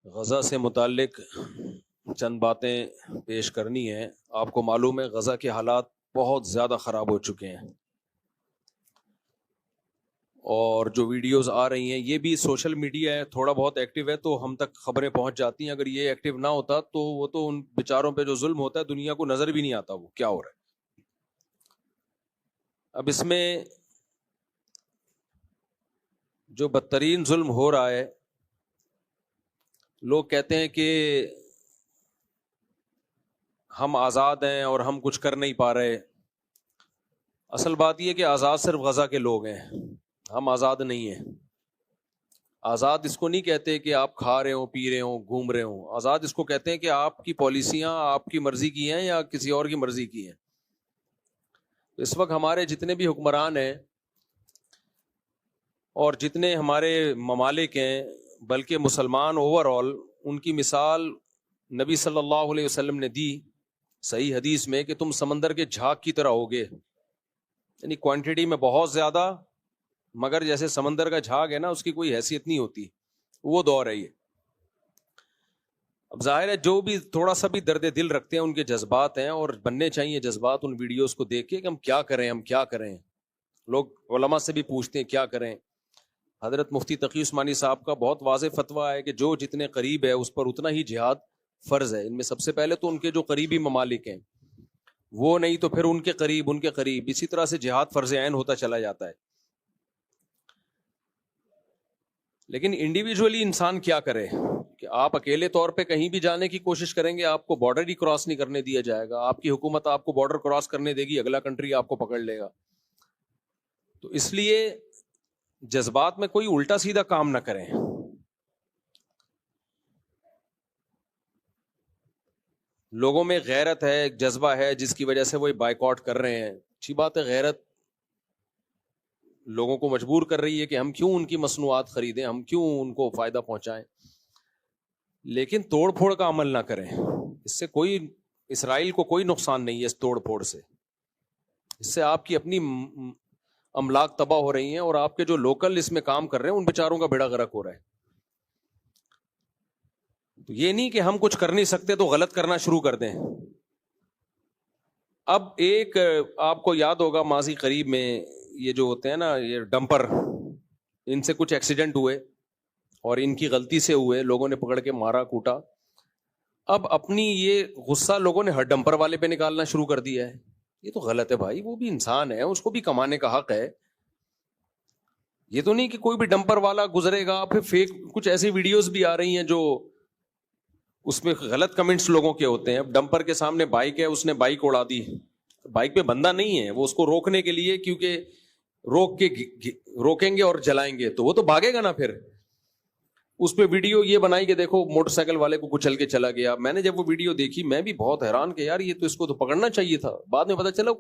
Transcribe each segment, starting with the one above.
غزہ سے متعلق چند باتیں پیش کرنی ہیں۔ آپ کو معلوم ہے غزہ کے حالات بہت زیادہ خراب ہو چکے ہیں، اور جو ویڈیوز آ رہی ہیں یہ بھی سوشل میڈیا ہے، تھوڑا بہت ایکٹیو ہے تو ہم تک خبریں پہنچ جاتی ہیں۔ اگر یہ ایکٹیو نہ ہوتا تو وہ تو ان بیچاروں پہ جو ظلم ہوتا ہے دنیا کو نظر بھی نہیں آتا وہ کیا ہو رہا ہے۔ اب اس میں جو بدترین ظلم ہو رہا ہے، لوگ کہتے ہیں کہ ہم آزاد ہیں اور ہم کچھ کر نہیں پا رہے۔ اصل بات یہ کہ آزاد صرف غزہ کے لوگ ہیں، ہم آزاد نہیں ہیں۔ آزاد اس کو نہیں کہتے کہ آپ کھا رہے ہوں، پی رہے ہوں، گھوم رہے ہوں۔ آزاد اس کو کہتے ہیں کہ آپ کی پالیسیاں آپ کی مرضی کی ہیں یا کسی اور کی مرضی کی ہیں۔ اس وقت ہمارے جتنے بھی حکمران ہیں اور جتنے ہمارے ممالک ہیں، بلکہ مسلمان اوور آل، ان کی مثال نبی صلی اللہ علیہ وسلم نے دی صحیح حدیث میں کہ تم سمندر کے جھاگ کی طرح ہوگے، یعنی کوانٹٹی میں بہت زیادہ، مگر جیسے سمندر کا جھاگ ہے نا، اس کی کوئی حیثیت نہیں ہوتی، وہ دور ہے یہ۔ اب ظاہر ہے جو بھی تھوڑا سا بھی درد دل رکھتے ہیں ان کے جذبات ہیں، اور بننے چاہیے جذبات ان ویڈیوز کو دیکھ کے کہ ہم کیا کریں، ہم کیا کریں۔ لوگ علماء سے بھی پوچھتے ہیں کیا کریں۔ حضرت مفتی تقی عثمانی صاحب کا بہت واضح فتویٰ ہے کہ جو جتنے قریب ہے اس پر اتنا ہی جہاد فرض ہے۔ ان میں سب سے پہلے تو ان کے جو قریبی ممالک ہیں وہ، نہیں تو پھر ان کے قریب، اسی طرح سے جہاد فرض عین ہوتا چلا جاتا ہے۔ لیکن انڈیویجولی انسان کیا کرے کہ آپ اکیلے طور پہ کہیں بھی جانے کی کوشش کریں گے، آپ کو بارڈر ہی کراس نہیں کرنے دیا جائے گا۔ آپ کی حکومت آپ کو بارڈر کراس کرنے دے گی، اگلا کنٹری آپ کو پکڑ لے گا۔ تو اس لیے جذبات میں کوئی الٹا سیدھا کام نہ کریں۔ لوگوں میں غیرت ہے، ایک جذبہ ہے جس کی وجہ سے وہ بائیکاٹ کر رہے ہیں، اچھی بات ہے۔ غیرت لوگوں کو مجبور کر رہی ہے کہ ہم کیوں ان کی مصنوعات خریدیں، ہم کیوں ان کو فائدہ پہنچائیں، لیکن توڑ پھوڑ کا عمل نہ کریں۔ اس سے کوئی، اسرائیل کو کوئی نقصان نہیں ہے اس توڑ پھوڑ سے۔ اس سے آپ کی اپنی املاک تباہ ہو رہی ہیں، اور آپ کے جو لوکل اس میں کام کر رہے ہیں ان بیچاروں کا بیڑا غرق ہو رہا ہے۔ تو یہ نہیں کہ ہم کچھ کر نہیں سکتے تو غلط کرنا شروع کر دیں۔ اب ایک آپ کو یاد ہوگا ماضی قریب میں یہ جو ہوتے ہیں نا، یہ ڈمپر، ان سے کچھ ایکسیڈنٹ ہوئے اور ان کی غلطی سے ہوئے، لوگوں نے پکڑ کے مارا کوٹا۔ اب اپنی یہ غصہ لوگوں نے ہر ڈمپر والے پہ نکالنا شروع کر دیا ہے۔ یہ تو غلط ہے بھائی، وہ بھی انسان ہے، اس کو بھی کمانے کا حق ہے۔ یہ تو نہیں کہ کوئی بھی ڈمپر والا گزرے گا، پھر فیک کچھ ایسی ویڈیوز بھی آ رہی ہیں جو اس میں غلط کمنٹس لوگوں کے ہوتے ہیں۔ اب ڈمپر کے سامنے بائک ہے، اس نے بائک اڑا دی، بائک پہ بندہ نہیں ہے، وہ اس کو روکنے کے لیے، کیونکہ روکیں گے اور جلائیں گے تو وہ تو بھاگے گا نا۔ پھر اس پہ ویڈیو یہ بنائی کہ دیکھو موٹر سائیکل والے کو کچل کے چلا گیا۔ میں نے جب وہ ویڈیو دیکھی میں بھی بہت حیران کہ یار یہ تو اس کو تو پکڑنا چاہیے تھا۔ بعد میں پتا چلا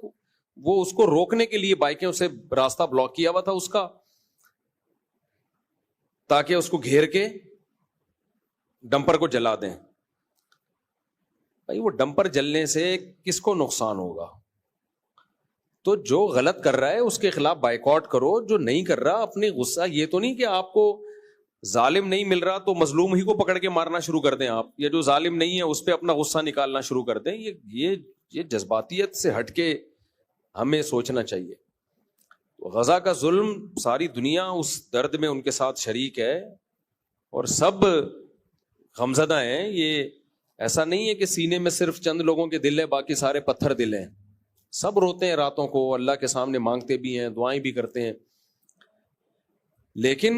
وہ اس کو روکنے کے لیے بائکیں اسے راستہ بلاک کیا ہوا تھا اس کا، تاکہ اس کو گھیر کے ڈمپر کو جلا دیں۔ بھائی وہ ڈمپر جلنے سے کس کو نقصان ہوگا؟ تو جو غلط کر رہا ہے اس کے خلاف بائیکاٹ کرو، جو نہیں کر رہا اپنی غصہ، یہ تو نہیں کہ آپ کو ظالم نہیں مل رہا تو مظلوم ہی کو پکڑ کے مارنا شروع کر دیں آپ، یا جو ظالم نہیں ہے اس پہ اپنا غصہ نکالنا شروع کر دیں۔ یہ جذباتیت سے ہٹ کے ہمیں سوچنا چاہیے۔ غزہ کا ظلم، ساری دنیا اس درد میں ان کے ساتھ شریک ہے اور سب غمزدہ ہیں۔ یہ ایسا نہیں ہے کہ سینے میں صرف چند لوگوں کے دل ہے، باقی سارے پتھر دل ہیں۔ سب روتے ہیں راتوں کو، اللہ کے سامنے مانگتے بھی ہیں، دعائیں بھی کرتے ہیں۔ لیکن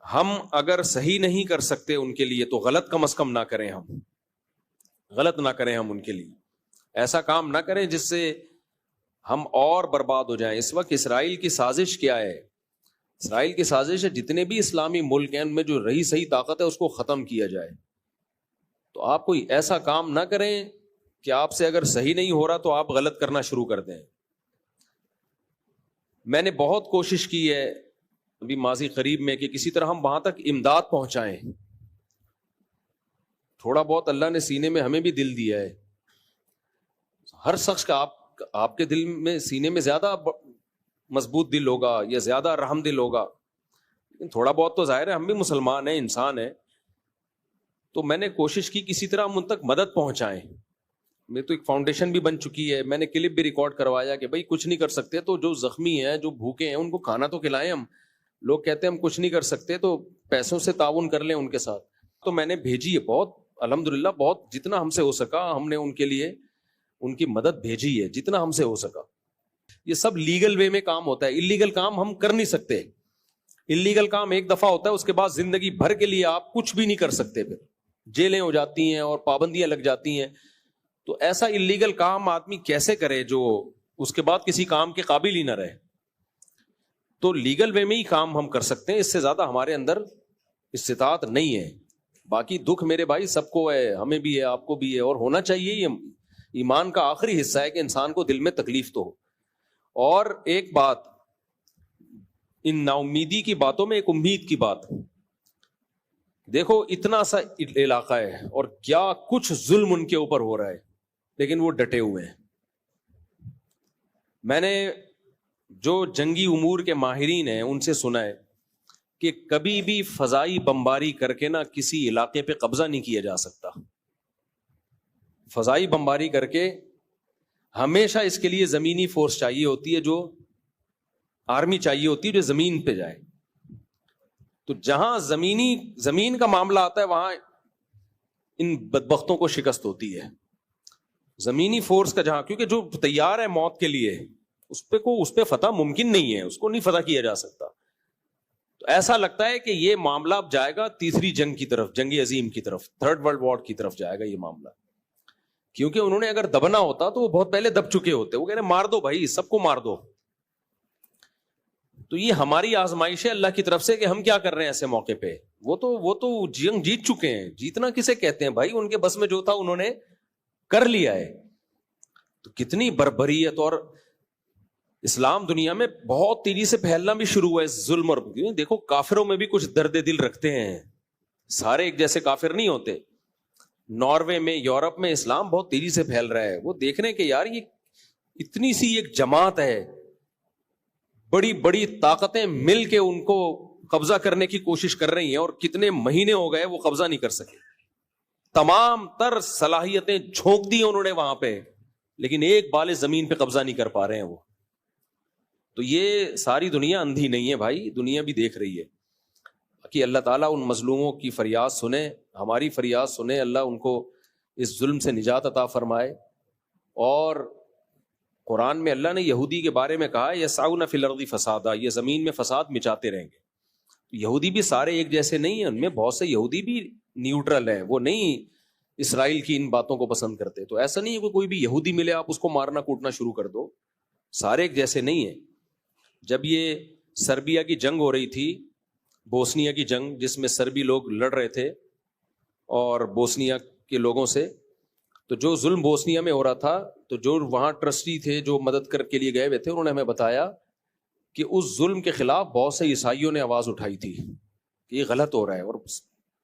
ہم اگر صحیح نہیں کر سکتے ان کے لیے تو غلط کم از کم نہ کریں، ہم غلط نہ کریں، ہم ان کے لیے ایسا کام نہ کریں جس سے ہم اور برباد ہو جائیں۔ اس وقت اسرائیل کی سازش کیا ہے؟ اسرائیل کی سازش ہے جتنے بھی اسلامی ملک ہیں ان میں جو رہی صحیح طاقت ہے اس کو ختم کیا جائے۔ تو آپ کوئی ایسا کام نہ کریں کہ آپ سے اگر صحیح نہیں ہو رہا تو آپ غلط کرنا شروع کر دیں۔ میں نے بہت کوشش کی ہے ابھی ماضی قریب میں کہ کسی طرح ہم وہاں تک امداد پہنچائیں۔ تھوڑا بہت اللہ نے سینے میں ہمیں بھی دل دیا ہے، ہر شخص کا آپ کے دل میں، سینے میں زیادہ مضبوط دل ہوگا یا زیادہ رحم دل ہوگا، لیکن تھوڑا بہت تو ظاہر ہے ہم بھی مسلمان ہیں، انسان ہیں۔ تو میں نے کوشش کی کسی طرح ہم ان تک مدد پہنچائیں. میں تو ایک فاؤنڈیشن بھی بن چکی ہے, میں نے کلپ بھی ریکارڈ کروایا کہ بھائی کچھ نہیں کر سکتے تو جو زخمی ہیں, جو بھوکے ہیں, ان کو کھانا تو کھلائیں. ہم لوگ کہتے ہیں ہم کچھ نہیں کر سکتے تو پیسوں سے تعاون کر لیں ان کے ساتھ. تو میں نے بھیجی ہے بہت, الحمدللہ بہت جتنا ہم سے ہو سکا ہم نے ان کے لیے ان کی مدد بھیجی ہے, جتنا ہم سے ہو سکا. یہ سب لیگل وے میں کام ہوتا ہے, اللیگل کام ہم کر نہیں سکتے. اللیگل کام ایک دفعہ ہوتا ہے, اس کے بعد زندگی بھر کے لیے آپ کچھ بھی نہیں کر سکتے, پھر جیلیں ہو جاتی ہیں اور پابندیاں لگ جاتی ہیں. تو ایسا اللیگل کام آدمی کیسے کرے جو اس کے بعد کسی کام کے قابل ہی نہ رہے. تو لیگل وے میں ہی کام ہم کر سکتے ہیں, اس سے زیادہ ہمارے اندر استطاعت نہیں ہے. باقی دکھ میرے بھائی سب کو ہے, ہمیں بھی ہے, آپ کو بھی ہے, اور ہونا چاہیے. یہ ایمان کا آخری حصہ ہے کہ انسان کو دل میں تکلیف تو ہو. اور ایک بات, ان نا امیدی کی باتوں میں ایک امید کی بات. دیکھو اتنا سا علاقہ ہے اور کیا کچھ ظلم ان کے اوپر ہو رہا ہے, لیکن وہ ڈٹے ہوئے ہیں. میں نے جو جنگی امور کے ماہرین ہیں ان سے سنا ہے کہ کبھی بھی فضائی بمباری کر کے نہ کسی علاقے پہ قبضہ نہیں کیا جا سکتا. فضائی بمباری کر کے ہمیشہ اس کے لیے زمینی فورس چاہیے ہوتی ہے, جو آرمی چاہیے ہوتی ہے جو زمین پہ جائے. تو جہاں زمین کا معاملہ آتا ہے وہاں ان بدبختوں کو شکست ہوتی ہے. زمینی فورس کا جہاں, کیونکہ جو تیار ہے موت کے لیے اس پہ فتح ممکن نہیں ہے, اس کو نہیں فتح کیا جا سکتا. تو ایسا لگتا ہے کہ یہ معاملہ اب جائے گا تیسری جنگ کی طرف, جنگ عظیم کی طرف, تھرڈ ورلڈ وار کی طرف جائے گا یہ معاملہ. کیونکہ انہوں نے اگر دبنا ہوتا تو وہ بہت پہلے دب چکے ہوتے. وہ کہہ رہے مار دو بھائی, سب کو مار دو. تو یہ ہماری آزمائش ہے اللہ کی طرف سے کہ ہم کیا کر رہے ہیں ایسے موقع پہ. وہ تو جنگ جیت چکے ہیں, جیتنا کسے کہتے ہیں بھائی, ان کے بس میں جو تھا انہوں نے کر لیا ہے. تو کتنی بربریت, اور اسلام دنیا میں بہت تیزی سے پھیلنا بھی شروع ہوا ہے ظلم. اور دیکھو کافروں میں بھی کچھ درد دل رکھتے ہیں, سارے ایک جیسے کافر نہیں ہوتے. ناروے میں, یورپ میں اسلام بہت تیزی سے پھیل رہا ہے. وہ دیکھ رہے ہیں کہ یار یہ اتنی سی ایک جماعت ہے, بڑی بڑی طاقتیں مل کے ان کو قبضہ کرنے کی کوشش کر رہی ہیں, اور کتنے مہینے ہو گئے وہ قبضہ نہیں کر سکے. تمام تر صلاحیتیں جھونک دی انہوں نے وہاں پہ, لیکن ایک بال زمین پہ قبضہ نہیں کر پا رہے ہیں وہ. تو یہ ساری دنیا اندھی نہیں ہے بھائی, دنیا بھی دیکھ رہی ہے. کہ اللہ تعالیٰ ان مظلوموں کی فریاد سنے, ہماری فریاد سنے, اللہ ان کو اس ظلم سے نجات عطا فرمائے. اور قرآن میں اللہ نے یہودی کے بارے میں کہا یسعون فی الارض فسادا, یہ زمین میں فساد مچاتے رہیں گے. یہودی بھی سارے ایک جیسے نہیں ہیں, ان میں بہت سے یہودی بھی نیوٹرل ہیں, وہ نہیں اسرائیل کی ان باتوں کو پسند کرتے. تو ایسا نہیں ہے کہ کوئی بھی یہودی ملے آپ اس کو مارنا کوٹنا شروع کر دو, سارے ایک جیسے نہیں ہیں. جب یہ سربیا کی جنگ ہو رہی تھی, بوسنیا کی جنگ, جس میں سربی لوگ لڑ رہے تھے اور بوسنیا کے لوگوں سے, تو جو ظلم بوسنیا میں ہو رہا تھا, تو جو وہاں ٹرسٹی تھے جو مدد کر کے لیے گئے ہوئے تھے, انہوں نے ہمیں بتایا کہ اس ظلم کے خلاف بہت سے عیسائیوں نے آواز اٹھائی تھی کہ یہ غلط ہو رہا ہے, اور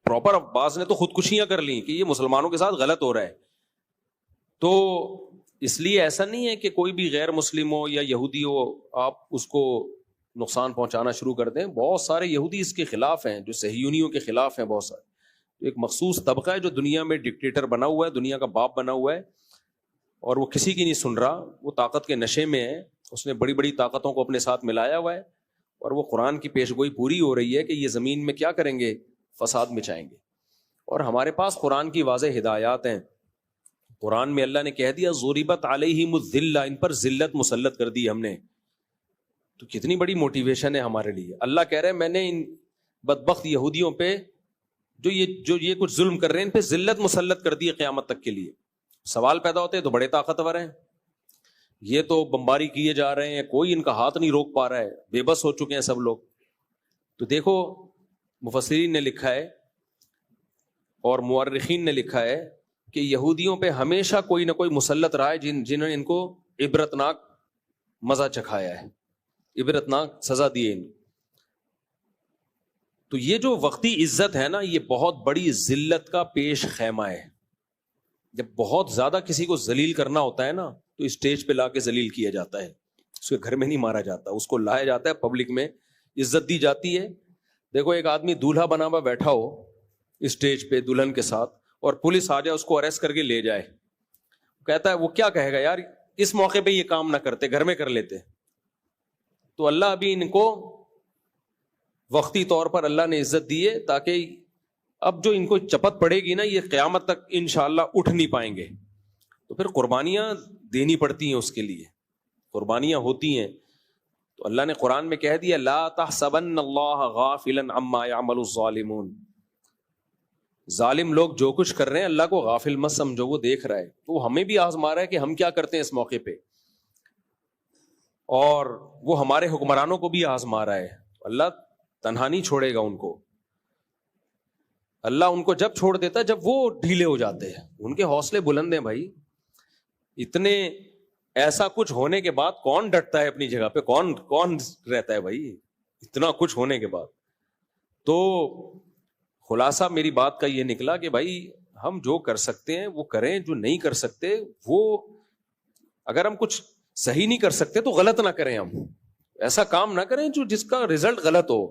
پراپر بعض نے تو خودکشیاں کر لی کہ یہ مسلمانوں کے ساتھ غلط ہو رہا ہے. تو اس لیے ایسا نہیں ہے کہ کوئی بھی غیر مسلم ہو یا یہودی ہو آپ اس کو نقصان پہنچانا شروع کر دیں. بہت سارے یہودی اس کے خلاف ہیں, جو صہیونیوں کے خلاف ہیں بہت سارے. ایک مخصوص طبقہ ہے جو دنیا میں ڈکٹیٹر بنا ہوا ہے, دنیا کا باپ بنا ہوا ہے, اور وہ کسی کی نہیں سن رہا. وہ طاقت کے نشے میں ہے, اس نے بڑی بڑی طاقتوں کو اپنے ساتھ ملایا ہوا ہے, اور وہ قرآن کی پیش گوئی پوری ہو رہی ہے کہ یہ زمین میں کیا کریں گے, فساد مچائیں گے. اور ہمارے پاس قرآن کی واضح ہدایات ہیں. قرآن میں اللہ نے کہہ دیا ضربت علیہم الذلہ, ان پر ذلت مسلط کر دی ہم نے. تو کتنی بڑی موٹیویشن ہے ہمارے لیے. اللہ کہہ رہے ہیں میں نے ان بدبخت یہودیوں پہ جو یہ کچھ ظلم کر رہے ہیں, ان پہ ذلت مسلط کر دی ہے قیامت تک کے لیے. سوال پیدا ہوتے ہیں تو بڑے طاقتور ہیں, یہ تو بمباری کیے جا رہے ہیں, کوئی ان کا ہاتھ نہیں روک پا رہا ہے, بے بس ہو چکے ہیں سب لوگ. تو دیکھو مفسرین نے لکھا ہے اور مورخین نے لکھا ہے کہ یہودیوں پہ ہمیشہ کوئی نہ کوئی مسلط رہا ہے جنہوں نے ان کو عبرتناک مزہ چکھایا ہے, عبرتناک سزا دی ہے ان. تو یہ جو وقتی عزت ہے نا, یہ بہت بڑی ذلت کا پیش خیمہ ہے. جب بہت زیادہ کسی کو ذلیل کرنا ہوتا ہے نا, تو اسٹیج پہ لا کے ذلیل کیا جاتا ہے, اس کے گھر میں نہیں مارا جاتا, اس کو لایا جاتا ہے, پبلک میں عزت دی جاتی ہے. دیکھو ایک آدمی دولہا بنا ہوا بیٹھا ہو, اسٹیج پہ دلہن کے ساتھ, اور پولیس آ جائے اس کو اریسٹ کر کے لے جائے, کہتا ہے وہ کیا کہے گا, یار اس موقع پہ یہ کام نہ کرتے, گھر میں کر لیتے. تو اللہ ابھی ان کو وقتی طور پر اللہ نے عزت دی ہے, تاکہ اب جو ان کو چپت پڑے گی نا, یہ قیامت تک انشاءاللہ اٹھ نہیں پائیں گے. تو پھر قربانیاں دینی پڑتی ہیں, اس کے لیے قربانیاں ہوتی ہیں. تو اللہ نے قرآن میں کہہ دیا, لا تحسبن اللہ غافلا عما يعمل الظالمون, ظالم لوگ جو کچھ کر رہے ہیں اللہ کو غافل مت سمجھو, وہ دیکھ رہا ہے. تو وہ ہمیں بھی آزما رہا ہے کہ ہم کیا کرتے ہیں اس موقع پہ, اور وہ ہمارے حکمرانوں کو بھی آزما رہا ہے. اللہ تنہا نہیں چھوڑے گا ان کو. اللہ ان کو جب چھوڑ دیتا ہے جب وہ ڈھیلے ہو جاتے ہیں. ان کے حوصلے بلند ہیں بھائی. اتنے ایسا کچھ ہونے کے بعد کون ڈٹتا ہے اپنی جگہ پہ, کون رہتا ہے بھائی اتنا کچھ ہونے کے بعد. تو خلاصہ میری بات کا یہ نکلا کہ بھائی ہم جو کر سکتے ہیں وہ کریں, جو نہیں کر سکتے وہ, اگر ہم کچھ صحیح نہیں کر سکتے تو غلط نہ کریں, ہم ایسا کام نہ کریں جو جس کا رزلٹ غلط ہو.